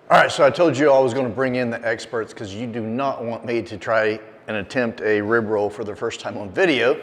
All right, so I told you I was going to bring in the experts because you do not want me to try and attempt a rib roll for the first time on video.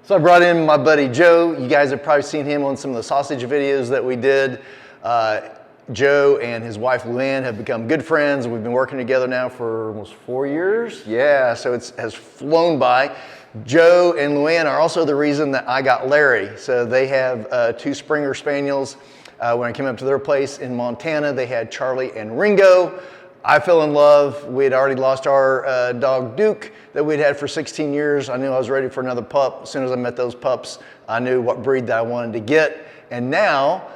So I brought in my buddy Joe. You guys have probably seen him on some of the sausage videos that we did. Joe and his wife Luann have become good friends. We've been working together now for almost 4 years. Yeah, so it has flown by. Joe and Luann are also the reason that I got Larry. So they have 2 Springer Spaniels. When I came up to their place in Montana, they had Charlie and Ringo. I fell in love. We had already lost our dog Duke that we'd had for 16 years. I knew I was ready for another pup. As soon as I met those pups, I knew what breed that I wanted to get. And now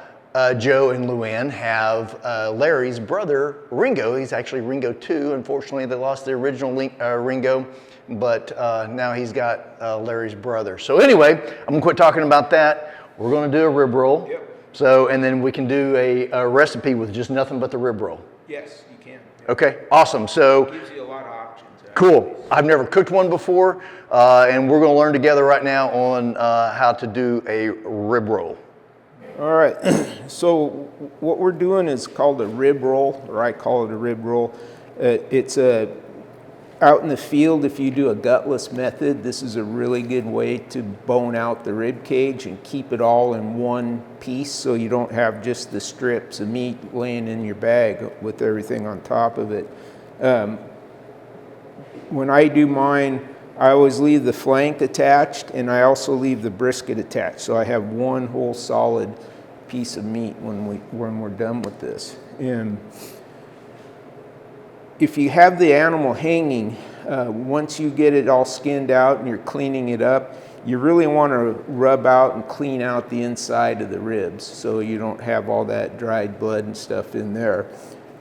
Joe and Luann have Larry's brother, Ringo. He's actually Ringo 2. Unfortunately, they lost the original Ringo, but now he's got Larry's brother. So anyway, I'm gonna quit talking about that. We're gonna do a rib roll. Yep. So, and then we can do a recipe with just nothing but the rib roll. Yes, you can. Okay, awesome. So, It gives you a lot of options. cool. I've never cooked one before, and we're gonna learn together right now on how to do a rib roll. All right, so what we're doing is called a rib roll, or I call it a rib roll. It's out in the field, if you do a gutless method, this is a really good way to bone out the rib cage and keep it all in one piece so you don't have just the strips of meat laying in your bag with everything on top of it. When I do mine, I always leave the flank attached, and I also leave the brisket attached, so I have one whole solid piece of meat when we're done with this. And if you have the animal hanging, once you get it all skinned out and you're cleaning it up, you really want to rub out and clean out the inside of the ribs so you don't have all that dried blood and stuff in there.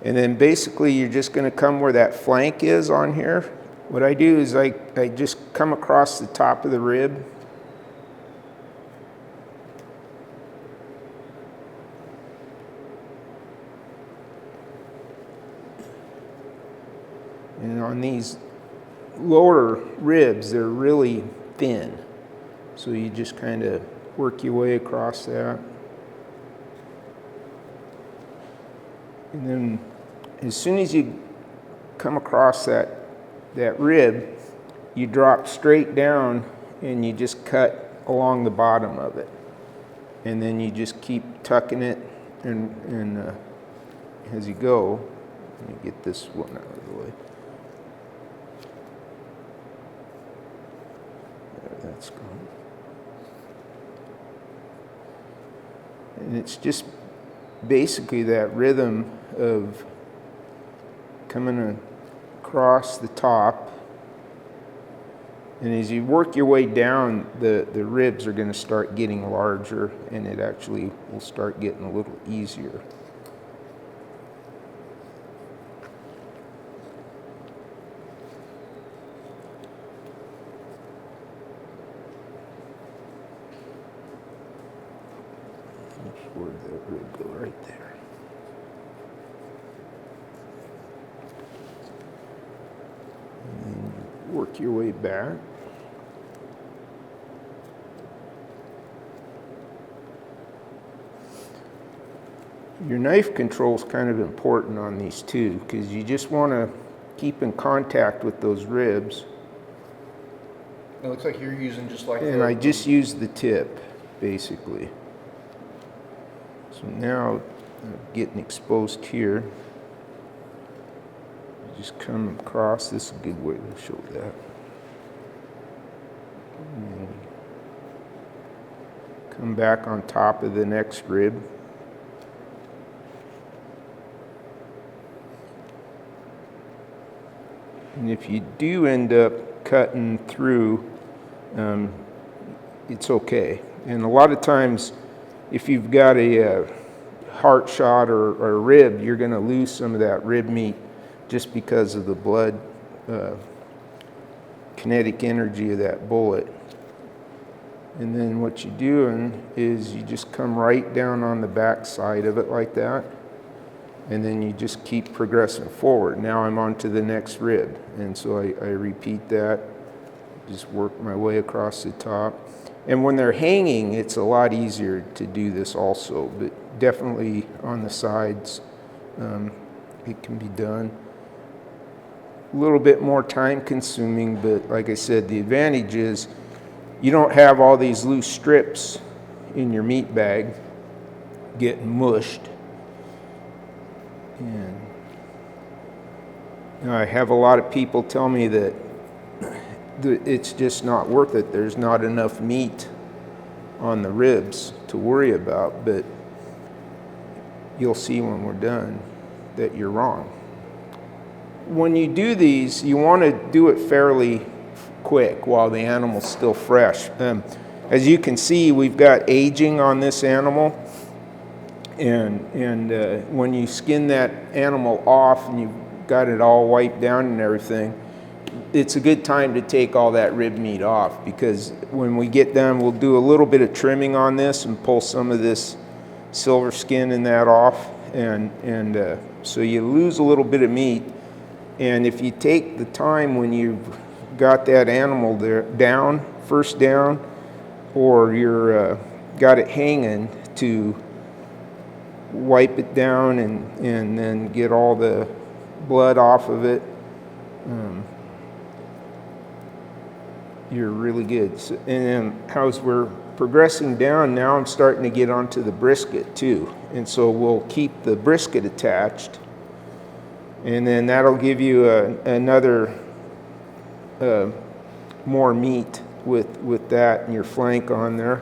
And then basically you're just going to come where that flank is on here. What I do is I just come across the top of the rib. And on these lower ribs, they're really thin. So you just kind of work your way across that. And then as soon as you come across that rib, you drop straight down and you just cut along the bottom of it. And then you just keep tucking it and as you go. Let me get this one out of the way. That's gone. And it's just basically that rhythm of coming across the top. And as you work your way down, the ribs are going to start getting larger, and it actually will start getting a little easier. Where did that rib go? Right there. And then you work your way back. Your knife control is kind of important on these too, because you just want to keep in contact with those ribs. It looks like you're using just like And I just use the tip, basically. So now I'm getting exposed here. Just come across. This is a good way to show that. And come back on top of the next rib. And if you do end up cutting through, it's okay. And a lot of times, if you've got a heart shot or a rib, you're going to lose some of that rib meat just because of the blood kinetic energy of that bullet. And then what you're doing is you just come right down on the back side of it like that, and then you just keep progressing forward. Now I'm on to the next rib, and so I repeat that, just work my way across the top. And when they're hanging, it's a lot easier to do this also, but definitely on the sides, it can be done. A little bit more time consuming, but like I said, the advantage is you don't have all these loose strips in your meat bag getting mushed. And I have a lot of people tell me that it's just not worth it. There's not enough meat on the ribs to worry about, but you'll see when we're done that you're wrong. When you do these, you want to do it fairly quick while the animal's still fresh. As you can see, we've got aging on this animal, and when you skin that animal off and you've got it all wiped down and everything, it's a good time to take all that rib meat off, because when we get done, we'll do a little bit of trimming on this and pull some of this silver skin and that off, and so you lose a little bit of meat. And if you take the time when you've got that animal there down, first down, or you're got it hanging, to wipe it down and then get all the blood off of it, you're really good. So, and then as we're progressing down, now I'm starting to get onto the brisket too. And so we'll keep the brisket attached, and then that'll give you another more meat with that and your flank on there.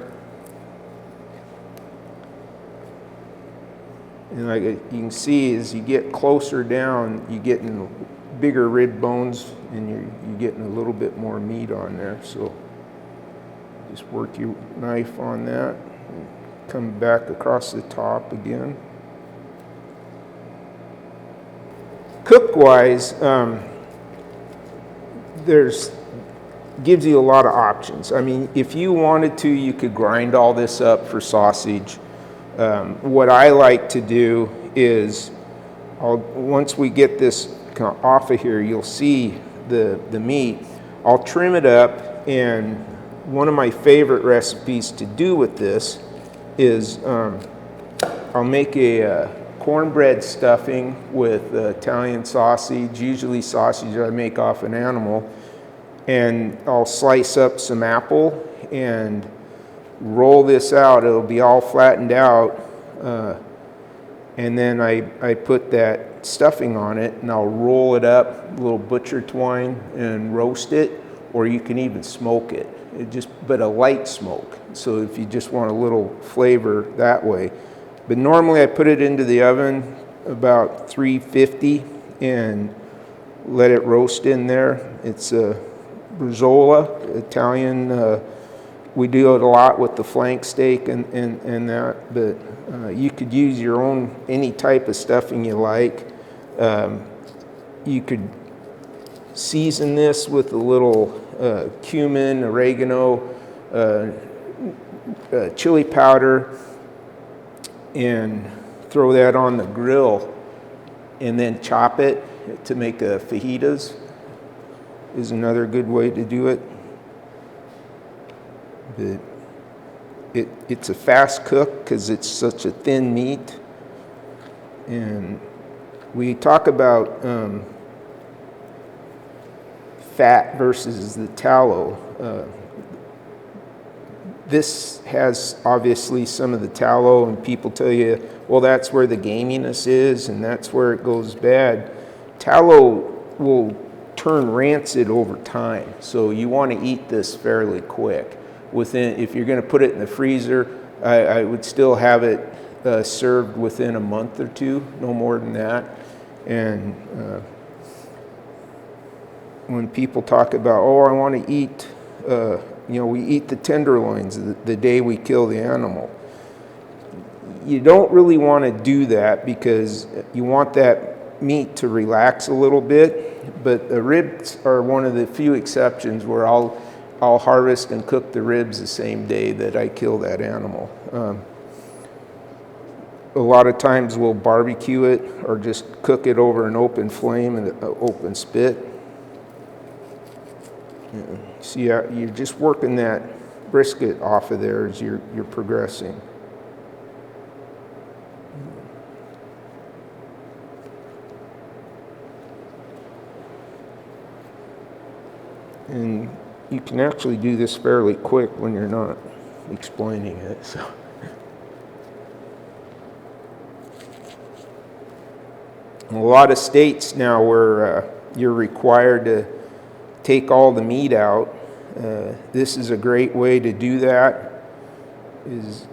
And like you can see, as you get closer down, you're getting bigger rib bones, and you're getting a little bit more meat on there. So just work your knife on that, and come back across the top again. Cook-wise, gives you a lot of options. I mean, if you wanted to, you could grind all this up for sausage. What I like to do is, once we get this kind of off of here, you'll see the meat. I'll trim it up, and one of my favorite recipes to do with this is I'll make a cornbread stuffing with Italian sausage, usually sausage I make off an animal, and I'll slice up some apple and roll this out. It'll be all flattened out, and then I put that stuffing on it, and I'll roll it up, a little butcher twine, and roast it, or you can even smoke it. But a light smoke, so if you just want a little flavor that way. But normally I put it into the oven about 350 and let it roast in there. It's a Brezola, Italian. We do it a lot with the flank steak and that, but you could use your own, any type of stuffing you like. You could season this with a little cumin, oregano, chili powder, and throw that on the grill, and then chop it to make fajitas is another good way to do it. But it's a fast cook because it's such a thin meat. And we talk about fat versus the tallow. This has obviously some of the tallow, and people tell you, well, that's where the gaminess is and that's where it goes bad. Tallow will turn rancid over time, so you want to eat this fairly quick. If you're going to put it in the freezer, I would still have it served within a month or two, no more than that. And when people talk about, oh, I want to eat, we eat the tenderloins the day we kill the animal. You don't really want to do that because you want that meat to relax a little bit, but the ribs are one of the few exceptions where I'll harvest and cook the ribs the same day that I kill that animal. A lot of times we'll barbecue it or just cook it over an open flame and an open spit. See, you're just working that brisket off of there as you're progressing. And you can actually do this fairly quick when you're not explaining it. So. In a lot of states now where you're required to take all the meat out, this is a great way to do that. Is,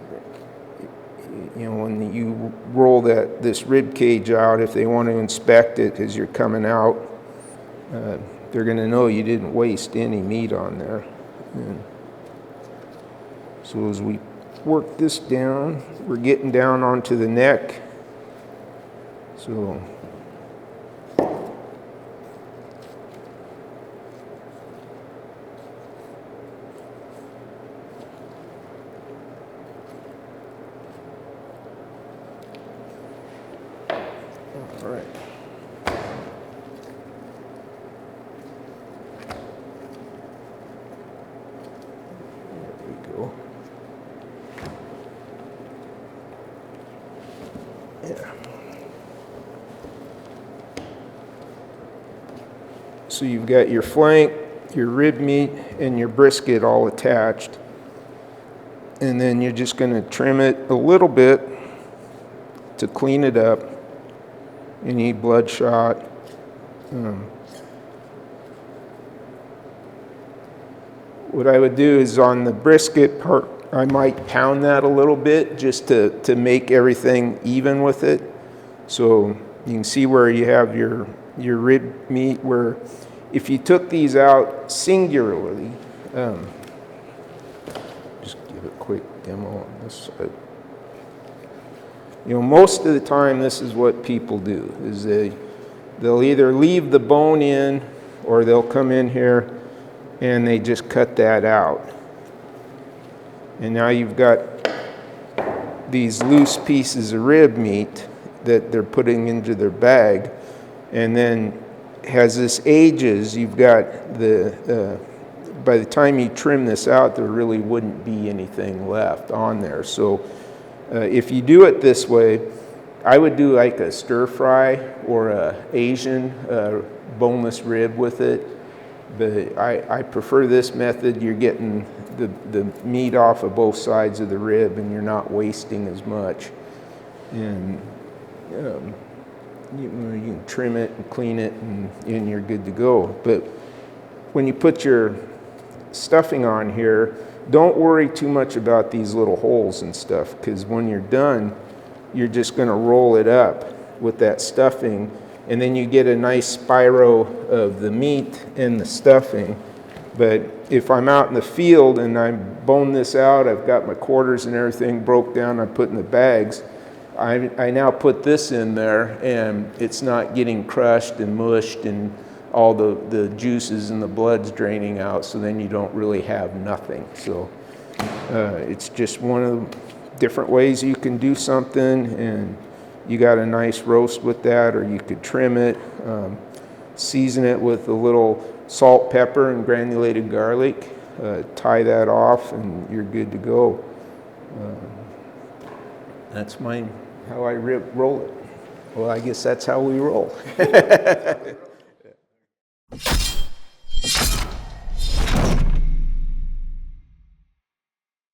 you know, when you roll this rib cage out, if they want to inspect it as you're coming out, they're going to know you didn't waste any meat on there. And so as we work this down, we're getting down onto the neck. So all right. Go. Yeah. So you've got your flank, your rib meat, and your brisket all attached. And then you're just going to trim it a little bit to clean it up. Any bloodshot. What I would do is on the brisket part, I might pound that a little bit just to make everything even with it. So you can see where you have your rib meat, where if you took these out singularly, just give a quick demo on this side. You know, most of the time this is what people do, is they'll either leave the bone in or they'll come in here and they just cut that out. And now you've got these loose pieces of rib meat that they're putting into their bag. And then as this ages, you've got by the time you trim this out, there really wouldn't be anything left on there. So if you do it this way, I would do like a stir fry or a Asian boneless rib with it. But I prefer this method. You're getting the meat off of both sides of the rib and you're not wasting as much. And you can trim it and clean it and you're good to go. But when you put your stuffing on here, don't worry too much about these little holes and stuff, because when you're done, you're just going to roll it up with that stuffing, and then you get a nice spiral of the meat and the stuffing. But if I'm out in the field and I bone this out, I've got my quarters and everything broke down, I put in the bags, I now put this in there and it's not getting crushed and mushed and all the juices and the blood's draining out, so then you don't really have nothing. So it's just one of the different ways you can do something, and you got a nice roast with that, or you could trim it, season it with a little salt, pepper, and granulated garlic, tie that off, and you're good to go. That's how I roll it. Well, I guess that's how we roll.